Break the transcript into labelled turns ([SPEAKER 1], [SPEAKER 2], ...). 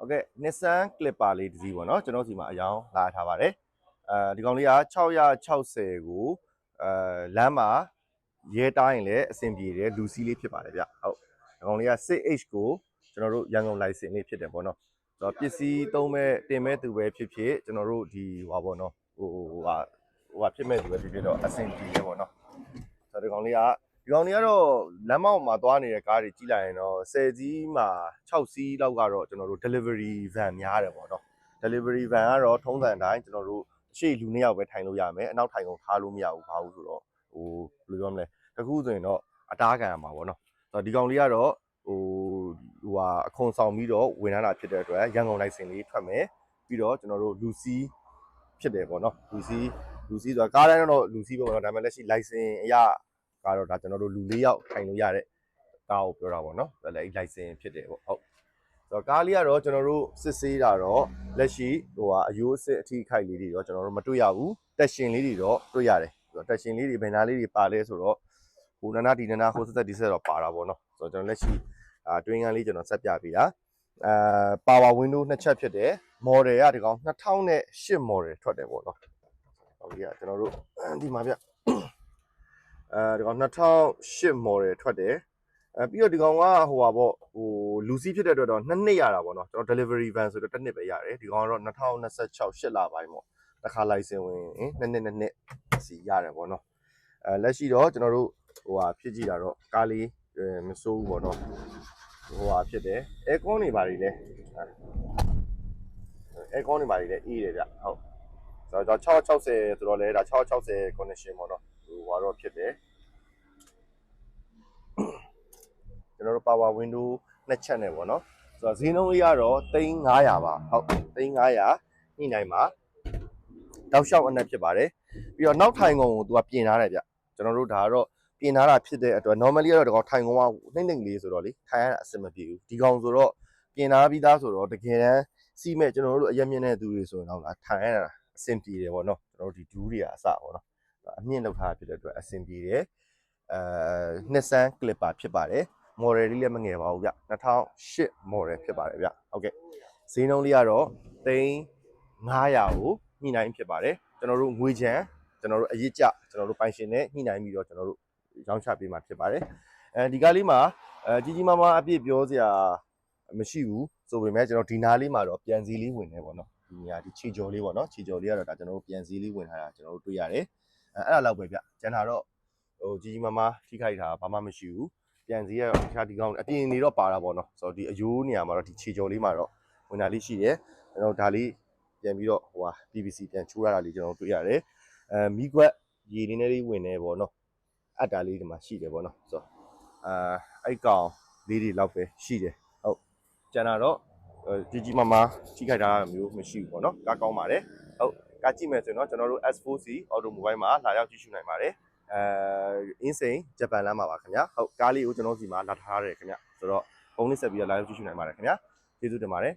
[SPEAKER 1] ဟုတ်ကဲ့ Nissan Clipper လေးတစ်စီးပေါ့နော်ကျွန်တော်စီမှာအယောင်လာထားပါတယ်ဒီကောင်လေးက660ကိုလမ်းမှာရဲတိုင်းလည်းအဆင်ပြေတယ်လူစီးလေးဖြစ်ပါတယ်ဗျဟုတ်ဒီကောင်လေးက 6H ကိုကျွန်တော်တို့ရန်ကုန် license လေးဖြစ်တယ်ပေါ့နော်ဆိုတော့ပစ္စည်းသုံးမဲ့တင်မဲ့သူပဲဖြစ်ဖြစ်ကျွန်တော်တို့ဒီဟွာပေါ့နော်ဟိုဖြစ်မဲ့သူပဲဖြစ်ဖြစ်တော့အဆင်ပြေတယ်ပေါ့နော်ဆိုတော့ဒီကောင်လေးကတော့လမ်းမောက်မှာသွားနေတဲ့ကားတွေကြီးလိုက်ရင်တော့10စီးမှာ6စီးလောက်ကတော့ကျွန်တော်တို့ delivery van များတယ်ပေါ့နော် delivery van ကတော့ထုံးစံတိုင်းကျွန်တော်တို့ရှေ့လူ2ယောက်ပဲထိုင်လို့ရမယ်အနောက်ထိုင်ကုန်ထားလို့မရဘူးဘာလို့ဆိုတော့ဘယ်လိုပြောမလဲတခုဆိုရင်တော့အတားခံရမှာပေါ့နော်ဆိုတော့ဒီကောင်လေးကတော့အခွန်ဆောင်ပြီးတော့ဝင်လာတာဖြစ်တဲ့အတွက်ရန်ကုန် license လေးထွက်မယ်ပြီးတော့ကျွန်တော်တို့လူစီးဖြစ်တယ်ပေါ့နော်လူစီးဆိုတာကားတိုင်းတော့လူစီးပဲပေါ့နော်ဒါပေမဲ့လက်ရှိ license အရကတော့ဒါကျွန်တော်တို့လူ4ယောက်ထိုင်လို့ရတဲ့ကားကိုပြောတာပေါ့နော်အဲ့ license ဖြစ်တယ်ပေါ့ဟုတ်ဆိုတော့ကားလေးကတော့ကျွန်တော်တို့စစ်ဆေးတာတော့လက်ရှိအယိုးအစစ်အထိခိုက်လေးတွေတော့ကျွန်တော်တို့မတွေ့ရဘူးတက်ရှင်လေးတွေတော့တွေ့ရတယ်ဆိုတော့တက်ရှင်လေးတွေဘယ်နာလေးတွေပါလဲဆိုတော့ဟိုနာနာဒီနာနာဟိုဆက်ဒီဆက်တော့ပါတာပေါ့နော်ဆိုတော့ကျွန်တော်လက်ရှိတွင်းကန်းလေးကျွန်တော်ဆက်ပြပေးတာpower window နှစ်ချက်ဖြစ်တယ် model ကဒီကောင်2008 model ထွက်တယ်ပေါ့နော်ဟုတ်ပြီကျွန်တော်တို့ဒီမှာဗျဒီကောင်2008 model ထွက်တယ်ပြီးတော့ဒီကောင်ကလူစီးဖြစ်တဲ့အတွက်တော့2နှစ်ရတာပေါ့နော်ကျွန်တော် delivery van ဆိုတော့1နှစ်ပဲရတယ်ဒီကောင်ကတော့2026 8လပိုင်းပေါ့တစ်ခါ license ဝင်2နှစ်စီရတယ်ပေါ့နော်လက်ရှိတော့ကျွန်တော်တို့ဖြစ်ကြည့်တာတော့ကားလေးမစိုးဘူးပေါ့နော်ဖြစ်တယ် aircon တွေပါလေလေ aircon တွေပါလေလေအေးတယ်ဗျဟုတ်ဆိုတော့660ဆိုတော့လေဒါ660 connection ပေါ့နော်တော့ဖြစ်တယ်ကျွန်တော်တို့ power window နှစ်ချက်နဲ့ပေါ့နော်ဆိုတော့ဈေးနှုန်းလေးကတော့3500ပါဟုတ်3500ညှိနှိုင်းပါတောက်လျှောက်အနက်ဖြစ်ပါတယ်ပြီးတော့နောက်ထိုင်ကုန်ကိုသူကပြင်ထားတယ်ဗျကျွန်တော်တို့ဒါကတော့ပြင်ထားတာဖြစ်တဲ့အတွက် normally ကတော့ဒီကောင်ထိုင်ကုန်ကနှိမ့်လေးဆိုတော့လေထိုင်ရတာအဆင်မပြေဘူးဒီကောင်ဆိုတော့ပြင်ထားပြီးသားဆိုတော့တကယ်တမ်းစီးမဲ့ကျွန်တော်တို့အရက်မြင့်တဲ့သူတွေဆိုရင်တော့ထိုင်ရတာအဆင်ပြေတယ်ပေါ့နော်ကျွန်တော်တို့ဒီဒူးတွေကအစပေါ့နော်အမြင့်လောက်ထားဖြစ်တဲ့အတွက်အဆင်ပြေတယ်Nissan Clipper ဖြစ်ပါတယ် model လေးလည်းမငယ်ပါဘူးဗျ2008 model ဖြစ်ပါတယ်ဗျဟုတ်ကဲ့ဈေးနှုန်းလေးကတော့3500ကိုညှိနှိုင်းဖြစ်ပါတယ်ကျွန်တော်တို့ငွေချမ်းကျွန်တော်တို့အရေးကြကျွန်တော်တို့ပိုင်ရှင်နဲ့ညှိနှိုင်းပြီးတော့ကျွန်တော်တို့ရောင်းချပေးမှာဖြစ်ပါတယ်ဒီကားလေးမှာကြီးကြီးမားမားအပြည့်ပြောစရာမရှိဘူးဆိုပေမဲ့ကျွန်တော်ဒီနားလေးမှာတော့ပြန်စည်းလေးဝင်နေပေါ့နော်ဒီနေရာဒီခြေကျော်လေးပေါ့နော်ခြေကျော်လေးကတော့ဒါကျွန်တော်တို့ပြန်စည်းလေးဝင်ထားတာကျွန်တော်တို့တွေ့ရတယ်အဲ့ဒါလောက်ပဲဗျကျန်တာတော့ကြီးကြီးမားမားထိခိုက်တာဘာမှမရှိဘူးပြန်စည်းရတော့တခြားဒီကောင်အပြင်နေတော့ပါတာပေါ့နော်ဆိုတော့ဒီအယိုးနေရာမှာတော့ဒီခြေကျော်လေးမှာတော့ဝင်တာလေးရှိတယ်ကျွန်တော်ဒါလေးပြန်ပြီးတော့PVC ပြန်ချိုးရတာလေးကျွန်တော်တွေ့ရတယ်မီးခွက်ရေနေလေးဝင်နေပေါ့နော်အတားလေးဒီမှာရှိတယ်ပေါ့နော်ဆိုတော့အဲ့ကောင်လေးတွေလောက်ပဲရှိတယ်ဟုတ်ကျန်တာတော့ကြီးကြီးမားမားထိခိုက်တာမျိုးမရှိဘူးပေါ့နော်ကားကောင်းပါတယ်ဟုတ်ကားကြည့်မယ်ဆိုရင်တော့ကျွန်တော်တို့ S4C Automobile မှာလာရောက်ကြည့်ရှုနိုင်ပါတယ်အင်းစိန်ဂျပန်လမ်းမှာပါခင်ဗျာဟုတ်ကားလေးကိုကျွန်တော်စီမှာလာထားရတယ်ခင်ဗျာဆိုတော့ဖုန်းလေးဆက်ပြီးတော့လာရောက်ကြည့်ရှုနိုင်ပါတယ်ခင်ဗျာကျေးဇူးတင်ပါတယ်